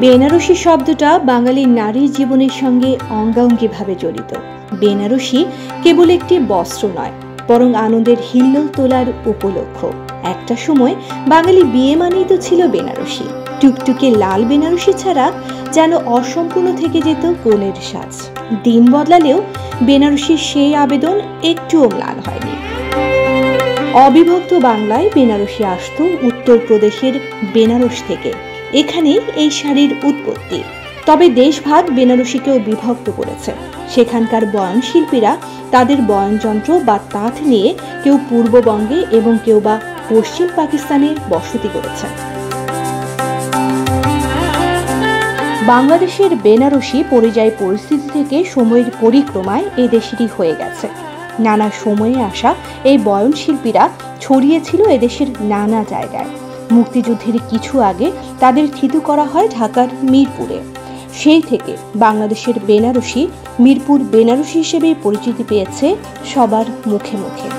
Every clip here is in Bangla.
বেনারসি শব্দটা বাঙালির নারীর জীবনের সঙ্গে অঙ্গাঙ্গিভাবে জড়িত। বেনারসি কেবল একটি বস্ত্র নয়, বরং আনন্দের হিল্লোল তোলার উপলক্ষ। একটা সময় বাঙালি বিয়ে মানেই তো ছিল বেনারসি। টুকটুকে লাল বেনারসি ছাড়া যেন অসম্পূর্ণ থেকে যেত কনের সাজ। দিন বদলালেও বেনারসির সেই আবেদন একটুও ম্লান হয়নি। অবিভক্ত বাংলায় বেনারসি আসতো উত্তরপ্রদেশের বেনারস থেকে। এখানেই এই শাড়ির উৎপত্তি। তবে দেশভাগ বেনারসিকেও বিভক্ত করেছে। সেখানকার বয়ন শিল্পীরা তাদের বয়নযন্ত্র বা তাঁত নিয়ে কেউ পূর্ববঙ্গে এবং কেউ বা পশ্চিম পাকিস্তানে বসতি করেছেন। বাংলাদেশের বেনারসি পরিযায়ী পরিস্থিতি থেকে সময়ের পরিক্রমায় এই দেশেরই হয়ে গেছে। নানা সময়ে আসা এই বয়ন শিল্পীরা ছড়িয়েছিল এদেশের নানা জায়গায়। মুক্তিযুদ্ধের কিছু আগে তাদের থিতু করা হয় ঢাকার মিরপুরে। সেই থেকে বাংলাদেশের বেনারসি মিরপুর বেনারসি হিসেবে পরিচিতি পেয়েছে সবার মুখে মুখে।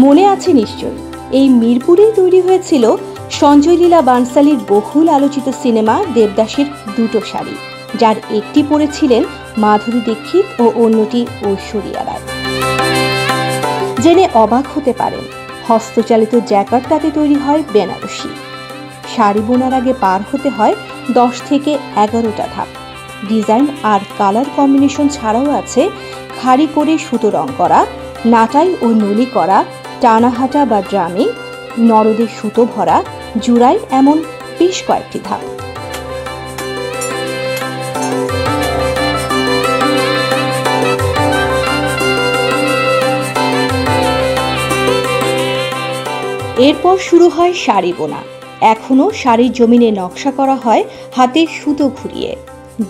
মনে আছে নিশ্চয়ই, এই মিরপুরেই তৈরি হয়েছিল সঞ্জয় লীলা বানসালীর বহুল আলোচিত সিনেমা দেবদাসের দুটো শাড়ি, যার একটি পরেছিলেন মাধুরী দীক্ষিত ও অন্যটি ঐশ্বরিয়া রায়। জেনে অবাক হতে পারেন, হস্তচালিত জ্যাকার্তাতে তৈরি হয় বেনারসি। শাড়ি বোনার আগে পার হতে হয় 10 থেকে 11টা ধাপ। ডিজাইন আর কালার কম্বিনেশন ছাড়াও আছে খাড়ি করে সুতো রং করা, নাটাই ও নলি করা, টানাহাটা বা ড্রামিং, নরদে সুতো ভরা, জুড়াই, এমন বেশ কয়েকটি ধাপ। এরপর শুরু হয় শাড়ি বোনা। এখনও শাড়ির জমিনে নকশা করা হয় হাতে সুতো ঘুরিয়ে।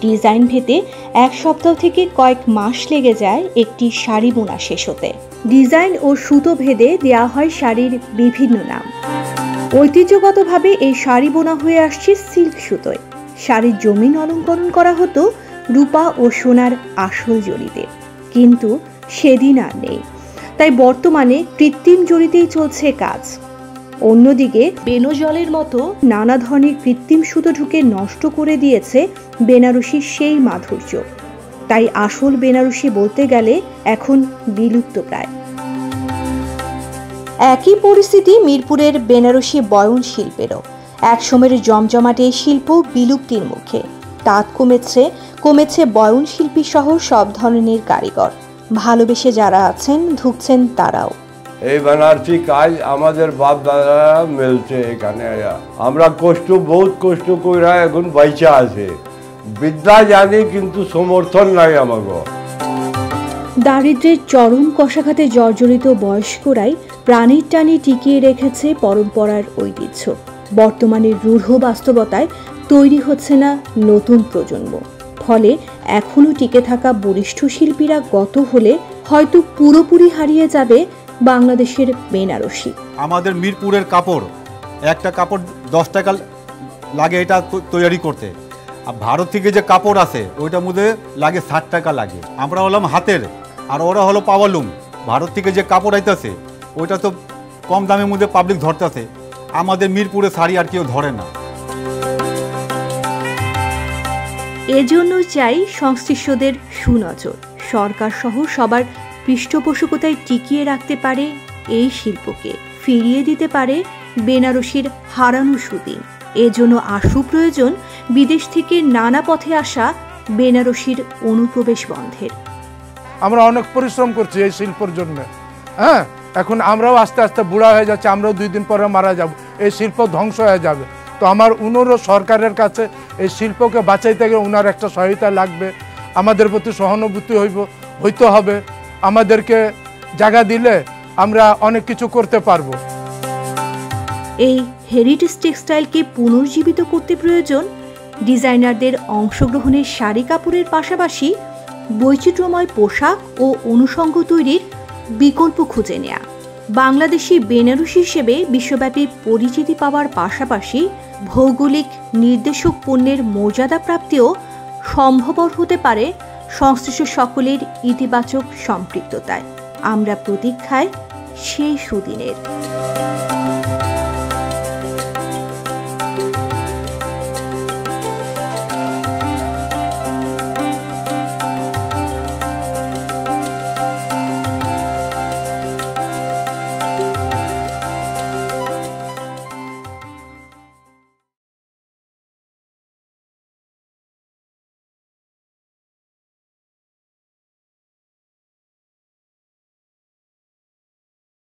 ডিজাইন ভেদে 1 সপ্তাহ থেকে কয়েক মাস লেগে যায় একটি শাড়ি বোনা শেষ হতে। ডিজাইন ও সুতো ভেদে দেয়া হয় শাড়ির বিভিন্ন নাম। ঐতিহ্যগতভাবে এই শাড়ি বোনা হয়ে আসছে সিল্ক সুতোয়। শাড়ির জমিন অলঙ্করণ করা হতো রূপা ও সোনার আসল জড়িতে, কিন্তু সেদিন আর নেই। তাই বর্তমানে কৃত্রিম জড়িতেই চলছে কাজ। অন্যদিকে বেনজলের মতো নানা ধরনের কৃত্রিম সুতো ঢুকে নষ্ট করে দিয়েছে বেনারসির সেই মাধুর্য। তাই আসল বেনারসি বলতে গেলে এখন বিলুপ্ত প্রায়। একই পরিস্থিতি মিরপুরের বেনারসি বয়ন শিল্পেরও। একসময়ের জমজমাটে শিল্প বিলুপ্তির মুখে। তাঁত কমেছে বয়ন শিল্পী সহ সব ধরনের কারিগর। ভালোবেসে যারা আছেন ঢুকছেন তারাও। এই বেনারসি কাজ আমাদের বাপ দাদারা মিলছে এখানে। আমরা বহুত কষ্ট করে এখন বাইচা আছে। বিদ্যা জানি কিন্তু সমর্থন নাই আমাকে। দারিদ্র্যের চরম কষাঘাতে জর্জরিত বয়স্করাই প্রাণীর টানে টিকিয়ে রেখেছে পরম্পরার ঐতিহ্য। বর্তমানে রূঢ় বাস্তবতায় তৈরি হচ্ছে না নতুন প্রজন্ম। ফলে এখনো টিকে থাকা বরিষ্ঠ শিল্পীরা গত হলে হয়তো পুরোপুরি হারিয়ে যাবে বাংলাদেশের বেনারসি। আমাদের মিরপুরের কাপড়, একটা কাপড় 10 টাকা লাগে এটা তৈরি করতে। আর ভারত থেকে যে কাপড় আছে ওইটার মধ্যে লাগে 60 টাকা লাগে। আমরা হলাম হাতের আর ওরা হলো পাওয়ালুম। ভারত থেকে যে কাপড় আইতেছে ওইটা তো কম দামের মধ্যে পাবলিক ধরতেছে। আমাদের মিরপুরে শাড়ি আর কেউ ধরে না। এজন্য চাই সংশ্লিষ্টদের সুনজর। সরকার সহ সবার পৃষ্ঠপোষকতায় টিকিয়ে রাখতে পারে এই শিল্পকে, ফিরিয়ে দিতে পারে বেনারসির হারানো সুদিন। এজন্য আশু প্রয়োজন বিদেশ থেকে নানা পথে আসা বেনারসির অনুপ্রবেশ বন্ধের। আমরা অনেক পরিশ্রম করছি এই শিল্পের জন্য। এখন আমরাও আস্তে আস্তে বুড়া হয়ে যাচ্ছে, আমরাও 2 দিন পরে মারা যাব, এই শিল্প ধ্বংস হয়ে যাবে। তো আমার অনুরোধ সরকারের কাছে, এই শিল্পকে বাঁচাইতে গেলে ওনার একটা সহায়তা লাগবে। আমাদের প্রতি সহানুভূতি হইতে হবে। আমাদেরকে জায়গা দিলে আমরা অনেক কিছু করতে পারবো। এই হেরিটেজ টেক্সটাইলকে পুনর্জীবিত করতে প্রয়োজন ডিজাইনারদের অংশগ্রহণের শাড়ি কাপড়ের পাশাপাশি বৈচিত্র্যময় পোশাক ও অনুষঙ্গ তৈরির বিকল্প খুঁজে নেয়া। বাংলাদেশি বেনারসি হিসেবে বিশ্বব্যাপী পরিচিতি পাওয়ার পাশাপাশি ভৌগোলিক নির্দেশক পণ্যের মর্যাদা প্রাপ্তিও সম্ভবপর হতে পারে সংশ্লিষ্ট সকলের ইতিবাচক সম্পৃক্ততায়। আমরা প্রতীক্ষায় সেই সুদিনের।